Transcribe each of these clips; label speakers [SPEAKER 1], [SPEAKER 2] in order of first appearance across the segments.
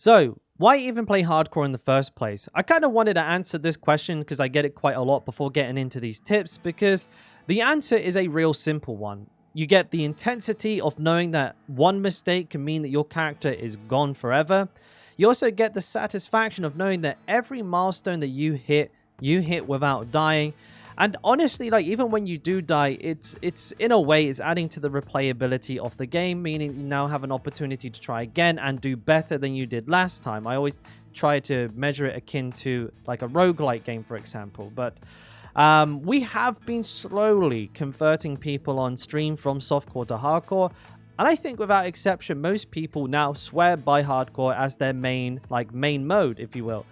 [SPEAKER 1] So, why even play hardcore in the first place? I kind of wanted to answer this question because I get it quite a lot before getting into these tips, because the answer is a real simple one. You get the intensity of knowing that one mistake can mean that your character is gone forever. You also get the satisfaction of knowing that every milestone that you hit without dying. And honestly, like, even when you do die, it's in a way, it's adding to the replayability of the game, meaning you now have an opportunity to try again and do better than you did last time. I always try to measure it akin to like a roguelike game, for example. But we have been slowly converting people on stream from softcore to hardcore. And I think without exception, most people now swear by hardcore as their main mode, if you will.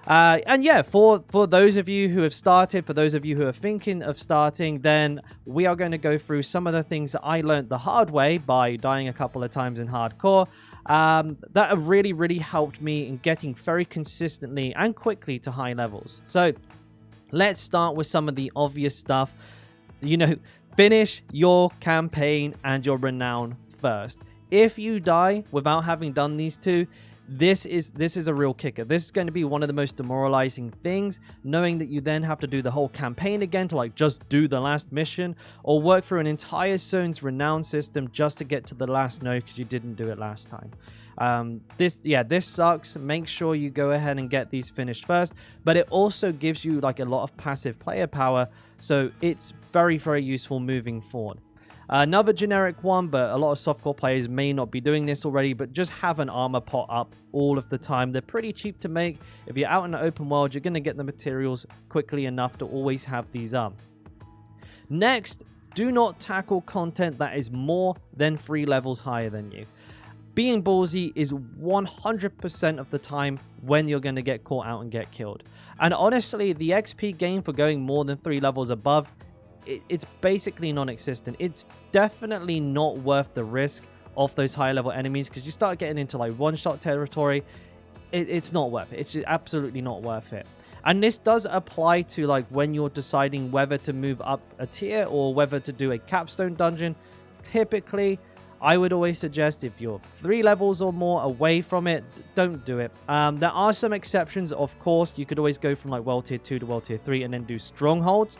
[SPEAKER 1] And yeah, for those of you who have started, for those of you who are thinking of starting, then we are going to go through some of the things that I learned the hard way by dying a couple of times in hardcore that have really, really helped me in getting very consistently and quickly to high levels. So let's start with some of the obvious stuff. You know, finish your campaign and your renown first. If you die without having done these two, this is a real kicker. This is going to be one of the most demoralizing things, knowing that you then have to do the whole campaign again to like just do the last mission, or work through an entire zone's renown system just to get to the last node because you didn't do it last time. This sucks. Make sure you go ahead and get these finished first, but it also gives you like a lot of passive player power, so it's very, very useful moving forward. Another generic one, but a lot of softcore players may not be doing this already, but just have an armor pot up all of the time. They're pretty cheap to make. If you're out in the open world, you're going to get the materials quickly enough to always have these up. Next, do not tackle content that is more than 3 levels higher than you. Being ballsy is 100% of the time when you're going to get caught out and get killed. And honestly, the XP gain for going more than 3 levels above, it's basically non-existent. It's definitely not worth the risk of those high level enemies, because you start getting into like one-shot territory. It's not worth it. It's just absolutely not worth it. And this does apply to like when you're deciding whether to move up a tier or whether to do a capstone dungeon. Typically, I would always suggest if you're 3 levels or more away from it, don't do it. There are some exceptions, of course. You could always go from like World Tier 2 to World Tier 3 and then do strongholds.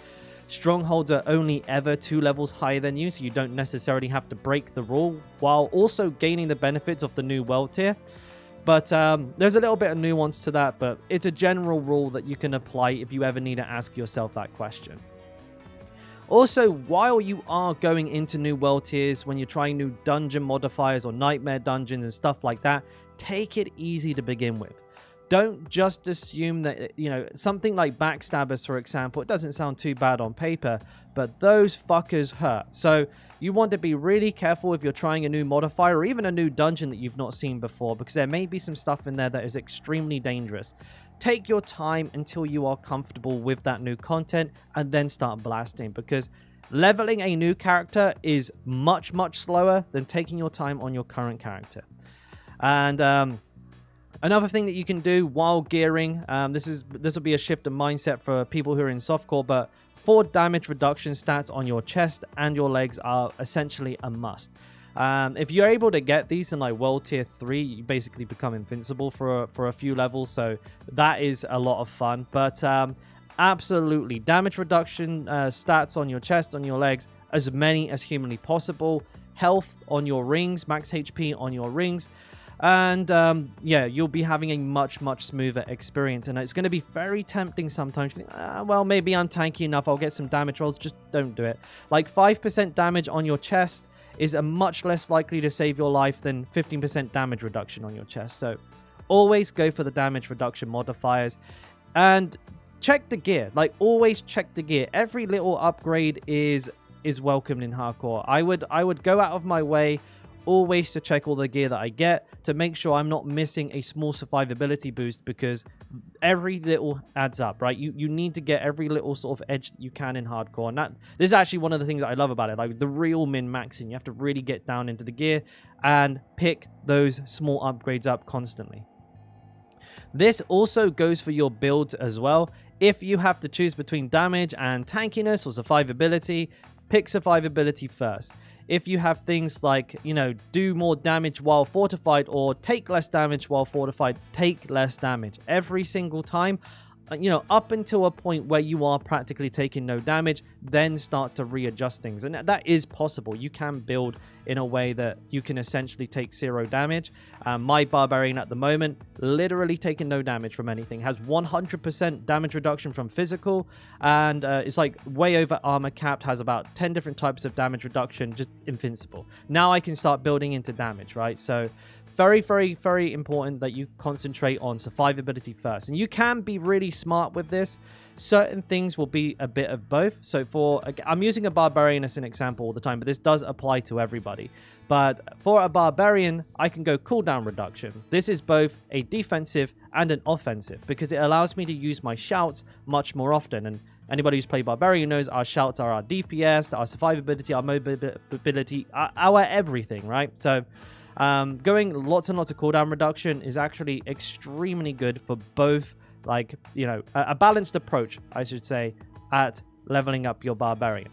[SPEAKER 1] Strongholds are only ever 2 levels higher than you, so you don't necessarily have to break the rule while also gaining the benefits of the new world tier. But there's a little bit of nuance to that, but it's a general rule that you can apply if you ever need to ask yourself that question. Also, while you are going into new world tiers, when you're trying new dungeon modifiers or nightmare dungeons and stuff like that, take it easy to begin with. Don't just assume that, you know, something like backstabbers, for example, it doesn't sound too bad on paper, but those fuckers hurt. So you want to be really careful if you're trying a new modifier or even a new dungeon that you've not seen before, because there may be some stuff in there that is extremely dangerous. Take your time until you are comfortable with that new content and then start blasting, because leveling a new character is much, much slower than taking your time on your current character. And another thing that you can do while gearing, this will be a shift in mindset for people who are in softcore, but 4 damage reduction stats on your chest and your legs are essentially a must. If you're able to get these in like World Tier 3, you basically become invincible for a few levels, so that is a lot of fun. But absolutely, damage reduction stats on your chest, on your legs, as many as humanly possible. Health on your rings, max HP on your rings. And yeah, you'll be having a much, much smoother experience. And it's going to be very tempting sometimes to think, well, maybe I'm tanky enough, I'll get some damage rolls. Just don't do it. Like 5% damage on your chest is a much less likely to save your life than 15% damage reduction on your chest. So always go for the damage reduction modifiers. And check the gear. Like, always check the gear. Every little upgrade is welcomed in hardcore. I would go out of my way always to check all the gear that I get to make sure I'm not missing a small survivability boost, because every little adds up, right? You need to get every little sort of edge that you can in hardcore. And this is actually one of the things that I love about it, like the real min-maxing. You have to really get down into the gear and pick those small upgrades up constantly. This also goes for your builds as well. If you have to choose between damage and tankiness or survivability, pick survivability first. if you have things like, you know, do more damage while fortified or take less damage while fortified, take less damage every single time. You know, up until a point where you are practically taking no damage, then start to readjust things. And that is possible. You can build in a way that you can essentially take 0 damage. My Barbarian at the moment, literally taking no damage from anything, has 100% damage reduction from physical, and it's like way over armor capped, has about 10 different types of damage reduction, just invincible. Now I can start building into damage, right? So very, very, very important that you concentrate on survivability first. And you can be really smart with this. Certain things will be a bit of both. So I'm using a Barbarian as an example all the time, but this does apply to everybody. But for a Barbarian, I can go cooldown reduction. This is both a defensive and an offensive because it allows me to use my shouts much more often. And anybody who's played Barbarian knows our shouts are our DPS, our survivability, our mobility, our everything, right? So going lots and lots of cooldown reduction is actually extremely good for both, like, you know, a balanced approach, I should say, at leveling up your Barbarian.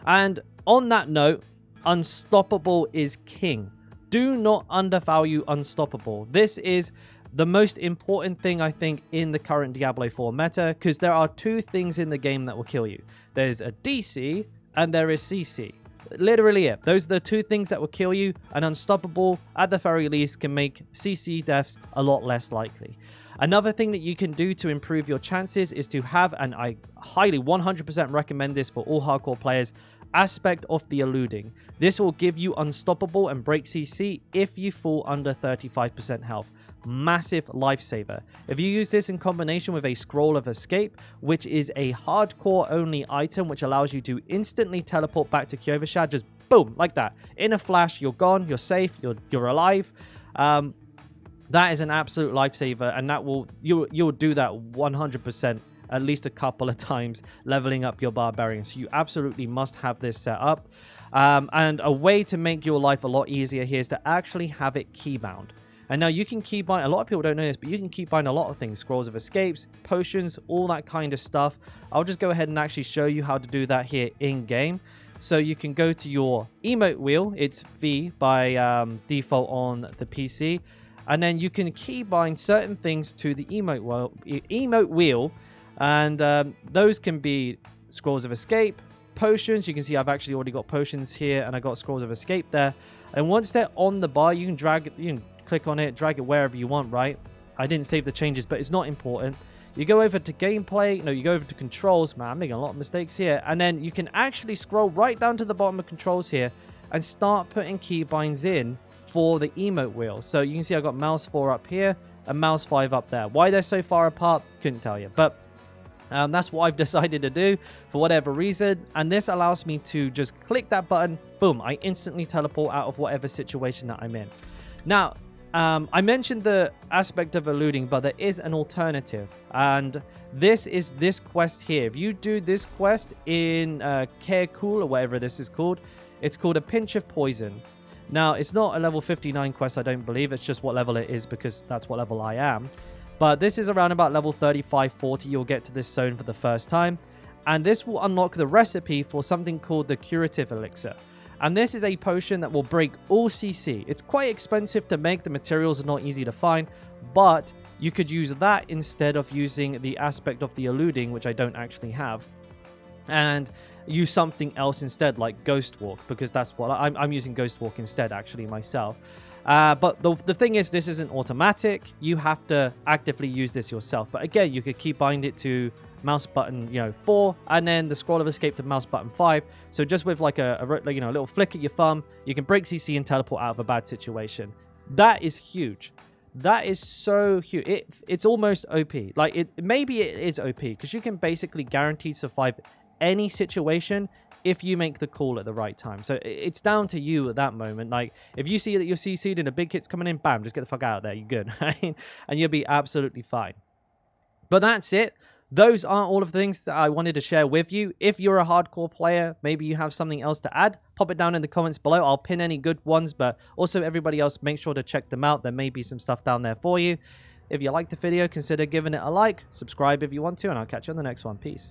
[SPEAKER 1] And on that note, Unstoppable is king. Do not undervalue Unstoppable. This is the most important thing, I think, in the current Diablo 4 meta, because there are 2 things in the game that will kill you. There's a DC and there is CC. Literally it. Those are the 2 things that will kill you, and Unstoppable, at the very least, can make CC deaths a lot less likely. Another thing that you can do to improve your chances is to have, and I highly 100% recommend this for all hardcore players, aspect of the eluding. This will give you Unstoppable and break CC if you fall under 35% health. Massive lifesaver. If you use this in combination with a scroll of escape, which is a hardcore only item which allows you to instantly teleport back to Kyovashad, just boom, like that. In a flash, you're gone, you're safe, you're alive. That is an absolute lifesaver, and that will you'll do that 100% at least a couple of times leveling up your Barbarian. So you absolutely must have this set up. And a way to make your life a lot easier here is to actually have it keybound. And now you can keybind, a lot of people don't know this, but you can keybind a lot of things. Scrolls of escapes, potions, all that kind of stuff. I'll just go ahead and actually show you how to do that here in-game. So you can go to your emote wheel. It's V by default on the PC. And then you can keybind certain things to the emote wheel. And those can be scrolls of escape, potions. You can see I've actually already got potions here, and I got scrolls of escape there. And once they're on the bar, you can click on it, drag it wherever you want, right? I didn't save the changes, but it's not important. You go over to gameplay, no, you go over to controls. Man, I'm making a lot of mistakes here. And then you can actually scroll right down to the bottom of controls here and start putting keybinds in for the emote wheel. So you can see I've got mouse 4 up here and mouse 5 up there. Why they're so far apart, couldn't tell you. But that's what I've decided to do for whatever reason. And this allows me to just click that button, boom, I instantly teleport out of whatever situation that I'm in. Now, I mentioned the aspect of eluding, but there is an alternative. And this is this quest here. If you do this quest in Carecool or whatever this is called, it's called a pinch of poison. Now, it's not a level 59 quest, I don't believe. It's just what level it is because that's what level I am. But this is around about level 35-40. You'll get to this zone for the first time. And this will unlock the recipe for something called the curative elixir. And this is a potion that will break all CC. It's quite expensive to make. The materials are not easy to find. But you could use that instead of using the aspect of the eluding, which I don't actually have. And use something else instead, like Ghost Walk, because that's what I'm using Ghost Walk instead, actually, myself. But the thing is, this isn't automatic. You have to actively use this yourself. But again, you could keybind it to mouse button 4, and then the scroll of escape to mouse button 5. So just with like a little flick of your thumb, you can break CC and teleport out of a bad situation. That is huge. That is so huge. It's almost OP. Like maybe it is OP because you can basically guarantee survive any situation if you make the call at the right time. So it's down to you at that moment. Like if you see that you're CC'd and a big hit's coming in, bam, just get the fuck out of there. You're good, right? And you'll be absolutely fine. But that's it. Those are all of the things that I wanted to share with you. If you're a hardcore player, maybe you have something else to add, pop it down in the comments below. I'll pin any good ones, but also everybody else, make sure to check them out. There may be some stuff down there for you. If you liked the video, consider giving it a like, subscribe if you want to, and I'll catch you on the next one. Peace.